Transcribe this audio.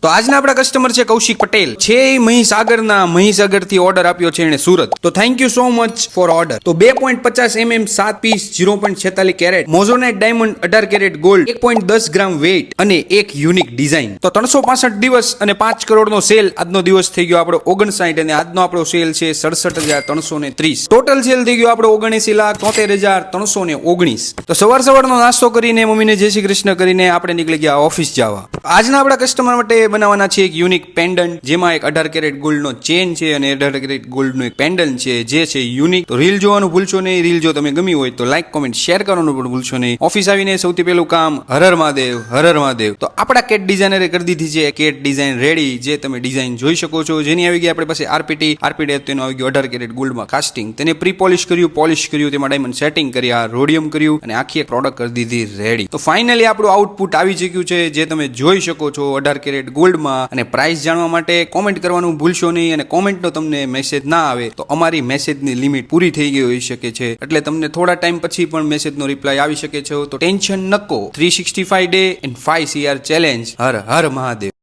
તો આજના આપણા કસ્ટમર છે કૌશિક પટેલ છે, મહીસાગર થી ઓર્ડર આપ્યો છે એને સુરત. તો thank you so much for order. તો 2.50 mm 7 piece 0.46 carat moissanite diamond 18 carat gold 1.10 gram weight અને એક યુનિક ડિઝાઇન. તો 365 દિવસ અને 5 કરોડનો સેલ આજનો દિવસ થઈ ગયો આપણો 59 અને આજનો આપણો સેલ છે 67,330. ટોટલ સેલ થઈ ગયો આપણો 79,73,319. તો સવારનો નાસ્તો કરીને મમ્મીને જય શ્રી કૃષ્ણ કરીને આપણે નીકળી ગયા ઓફિસ જવા. આજના આપણા કસ્ટમર માટે બનાવવાના છે એક યુનિક પેન્ડન્ટ, જેમાં એક 18 કેરેટ ગોલ્ડનો ચેન છે અને 18 કેરેટ ગોલ્ડનું એક પેન્ડન્ટ છે જે છે યુનિક. તો રીલ જોવાનું ભૂલશો નહીં. રીલ જો તમે ગમી હોય તો લાઈક કોમેન્ટ શેર કરવાનું પણ ભૂલશો નહીં. ઓફિસ આવીને સૌથી પહેલું કામ હર હર મહાદેવ. તો આપણા કેટ ડિઝાઇનરે કરી દીધી છે કેટ ડિઝાઇન રેડી, જે તમે ડિઝાઇન જોઈ શકો છો. જેની આવી ગઈ આપણી પાસે આરપીટી તેનો આવી ગયો 18 કેરેટ ગોલ્ડમાં કાસ્ટિંગ. તેને પ્રી પોલિશ કર્યું, તેમાં ડાયમંડ સેટિંગ કર્યા, રોડિયમ કર્યું અને આખી એક પ્રોડક્ટ કરી દીધી રેડી. તો ફાઇનલી આપણું આઉટપુટ આવી ચૂક્યું છે, જે તમે જોઈ શકો છો 18 કેરેટ ગોલ્ડમાં. અને પ્રાઇસ જાણવા માટે કોમેન્ટ કરવાનું ભૂલશો નહીં. અને કોમેન્ટનો તમને મેસેજ ના આવે તો અમારી મેસેજની લિમિટ પૂરી થઈ ગઈ હોઈ શકે છે, એટલે તમને થોડા ટાઈમ પછી પણ મેસેજનો રિપ્લાય આવી શકે છે. તો ટેન્શન નકો. 365 ડે એન્ડ 5 CR ચેલેન્જ. હર હર મહાદેવ.